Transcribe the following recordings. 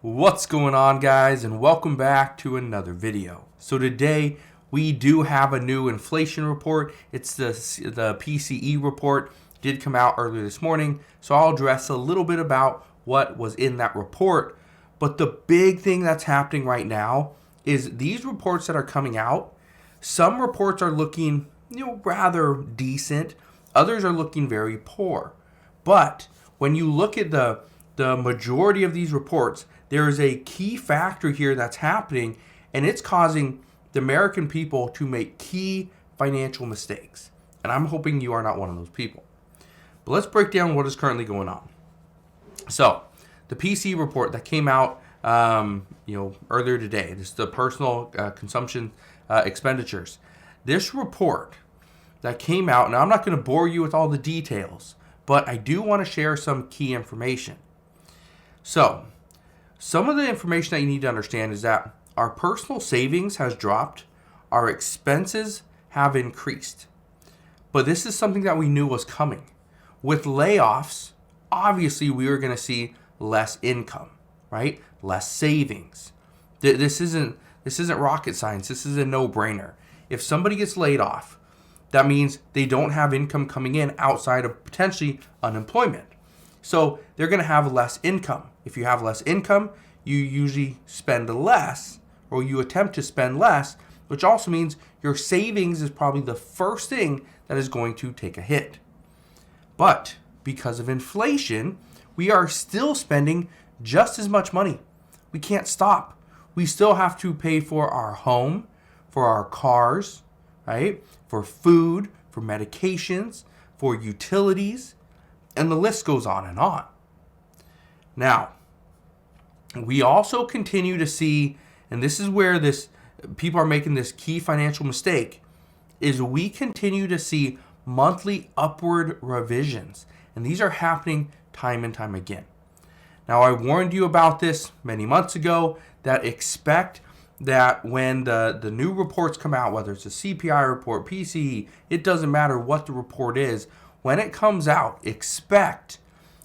What's going on, guys, and welcome back to another video. So today we do have a new inflation report. It's the PCE report. It did come out earlier this morning, so I'll address a little bit about what was in that report. But the big thing that's happening right now is these reports that are coming out. Some reports are looking, rather decent. Others are looking very poor. But when you look at the majority of these reports, there is a key factor here that's happening, and it's causing the American people to make key financial mistakes. And I'm hoping you are not one of those people. But let's break down what is currently going on. So, the PCE report that came out, earlier today. This is the personal consumption expenditures. This report that came out, and I'm not going to bore you with all the details, but I do want to share some key information. So, some of the information that you need to understand is that our personal savings has dropped, our expenses have increased. But this is something that we knew was coming. With layoffs, obviously we are going to see less income, right? Less savings. This isn't rocket science. This is a no-brainer. If somebody gets laid off, that means they don't have income coming in outside of potentially unemployment. So they're going to have less income. If you have less income, you usually spend less, or you attempt to spend less, which also means your savings is probably the first thing that is going to take a hit. But because of inflation, we are still spending just as much money. We can't stop. We still have to pay for our home, for our cars, right? For food, for medications, for utilities, and the list goes on and on. Now, we also continue to see, and this is where people are making this key financial mistake, is we continue to see monthly upward revisions. And these are happening time and time again. Now, I warned you about this many months ago, that expect that when the new reports come out, whether it's a CPI report, PCE, it doesn't matter what the report is, when it comes out, expect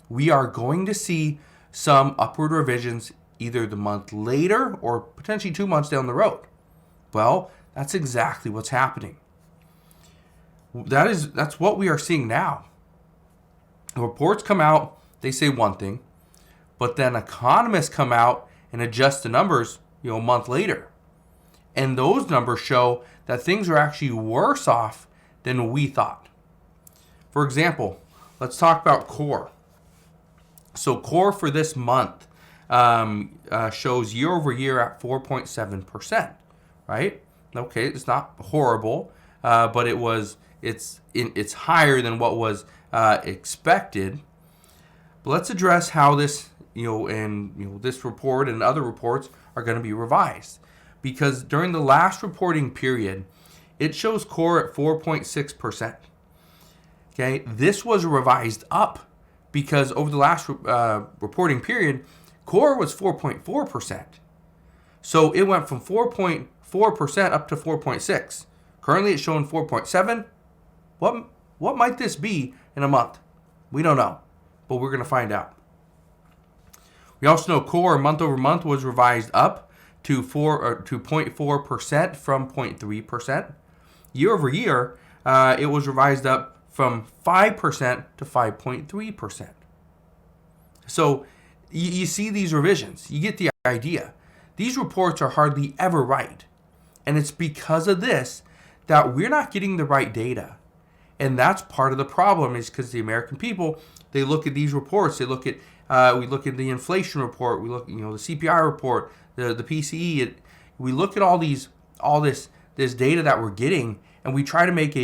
we are going to see some upward revisions either the month later or potentially 2 months down the road. Well, that's exactly what's happening. That's what we are seeing now. Reports come out, they say one thing, but then economists come out and adjust the numbers, a month later. And those numbers show that things are actually worse off than we thought. For example, let's talk about core. So core for this month shows year over year at 4.7%, right? Okay, it's not horrible, but it's higher than what was expected. But let's address how this, this report and other reports are going to be revised. Because during the last reporting period, it shows core at 4.6%. Okay, this was revised up because over the last reporting period, core was 4.4%. So it went from 4.4% up to 4.6. Currently it's showing 4.7. What might this be in a month? We don't know, but we're going to find out. We also know core month over month was revised up to 0.4% from 0.3%. Year over year, it was revised up from 5% to 5.3%. So you see these revisions. You get the idea. These reports are hardly ever right. And it's because of this that we're not getting the right data. And that's part of the problem, is because the American people, they look at these reports. They look at we look at the inflation report. We look, the CPI report, the PCE. We look at all this data that we're getting, and we try to make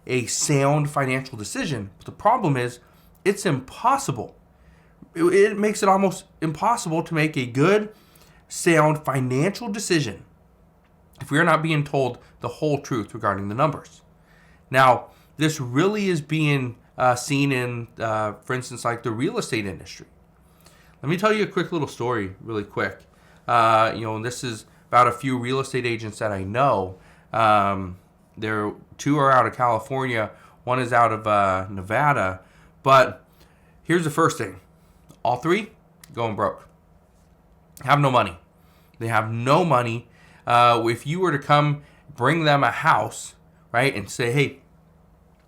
a sound financial decision. But the problem is, it's impossible. It makes it almost impossible to make a good, sound financial decision if we are not being told the whole truth regarding the numbers. Now, this really is being seen in, for instance, like the real estate industry. Let me tell you a quick little story really quick. And this is about a few real estate agents that I know. Two are out of California. One is out of Nevada. But here's the first thing. All three going broke. have no money. They have no money. If you were to come bring them a house, right, and say, hey,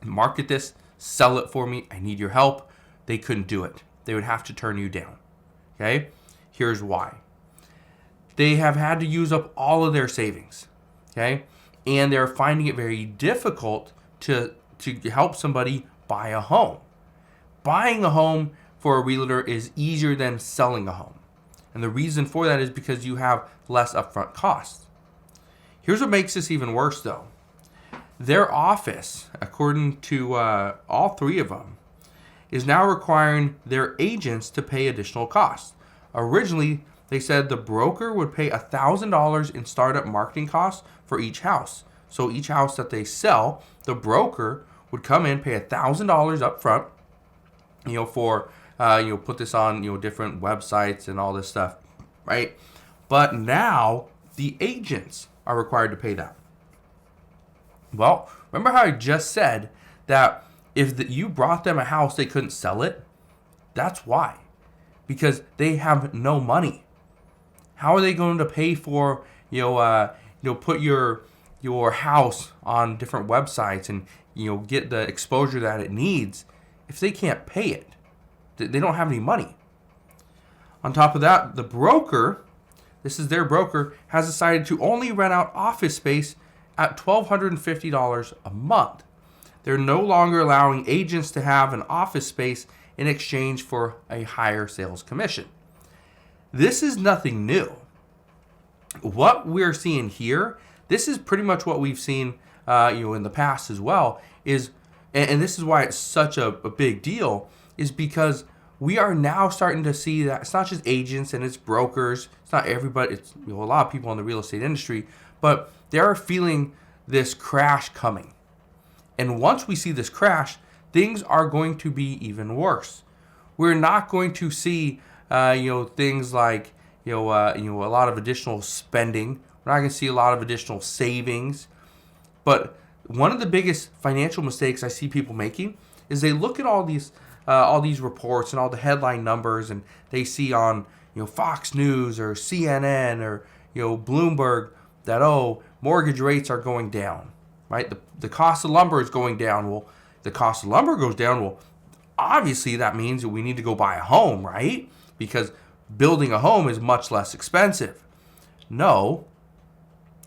market this, sell it for me, I need your help, they couldn't do it. They would have to turn you down. Okay? Here's why. They have had to use up all of their savings. Okay? And they're finding it very difficult to help somebody buy a home. Buying a home for a realtor is easier than selling a home. And the reason for that is because you have less upfront costs. Here's what makes this even worse, though. Their office, according to all three of them, is now requiring their agents to pay additional costs. Originally, they said the broker would pay $1,000 in startup marketing costs for each house. So each house that they sell, the broker would come in, pay $1,000 up front, for put this on different websites and all this stuff, right? But now the agents are required to pay that. Well, remember how I just said that if you brought them a house, they couldn't sell it? That's why. Because they have no money. How are they going to pay for, put your house on different websites and, get the exposure that it needs if they can't pay it? They don't have any money. On top of that, the broker, this is their broker, has decided to only rent out office space at $1,250 a month. They're no longer allowing agents to have an office space in exchange for a higher sales commission. This is nothing new. What we're seeing here, this is pretty much what we've seen in the past as well, and this is why it's such a big deal, is because we are now starting to see that it's not just agents and it's brokers, it's not everybody, it's a lot of people in the real estate industry, but they are feeling this crash coming. And once we see this crash, things are going to be even worse. We're not going to see, things like, a lot of additional spending. We're not going to see a lot of additional savings. But one of the biggest financial mistakes I see people making is they look at all these reports and all the headline numbers, and they see on, Fox News or CNN or, Bloomberg that, mortgage rates are going down, right? The cost of lumber is going down. Well, the cost of lumber goes down. Well, obviously that means that we need to go buy a home, right? Because building a home is much less expensive. No,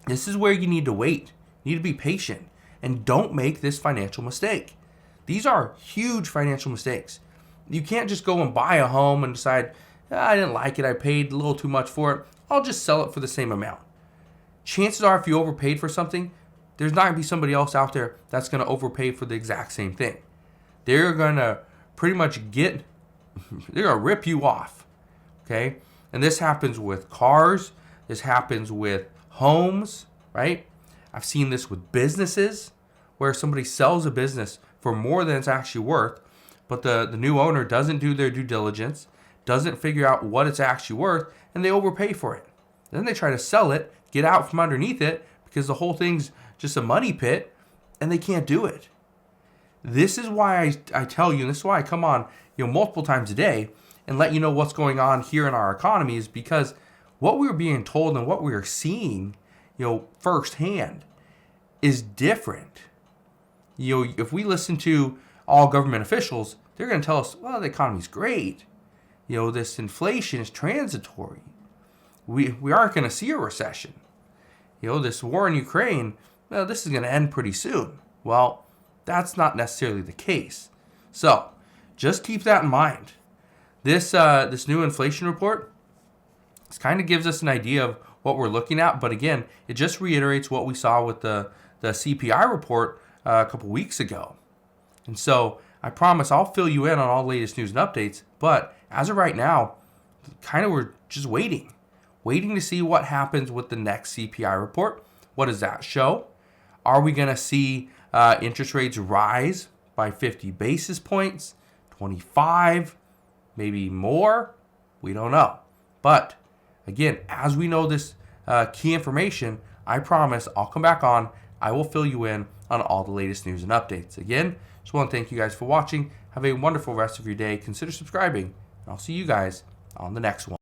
this is where you need to wait. You need to be patient and don't make this financial mistake. These are huge financial mistakes. You can't just go and buy a home and decide, I didn't like it, I paid a little too much for it, I'll just sell it for the same amount. Chances are if you overpaid for something, there's not going to be somebody else out there that's going to overpay for the exact same thing. They're going to pretty much they're going to rip you off, okay? And this happens with cars, this happens with homes, right? I've seen this with businesses where somebody sells a business for more than it's actually worth, but the new owner doesn't do their due diligence, doesn't figure out what it's actually worth, and they overpay for it. Then they try to sell it, get out from underneath it, because the whole thing's just a money pit, and they can't do it. This is why I tell you, and this is why I come on multiple times a day and let you know what's going on here in our economy, is because what we're being told and what we're seeing firsthand is different. If we listen to all government officials, they're going to tell us, well, the economy's great. This inflation is transitory. We aren't going to see a recession. This war in Ukraine, well, this is going to end pretty soon. Well, that's not necessarily the case. So just keep that in mind. This new inflation report, this kind of gives us an idea of what we're looking at. But again, it just reiterates what we saw with the CPI report a couple weeks ago. And so I promise I'll fill you in on all the latest news and updates. But as of right now, we're just waiting to see what happens with the next CPI report. What does that show? Are we going to see interest rates rise by 50 basis points, 25, maybe more? We don't know. But again, as we know this key information, I promise I'll come back on. I will fill you in on all the latest news and updates. Again, just want to thank you guys for watching. Have a wonderful rest of your day. Consider subscribing, and I'll see you guys on the next one.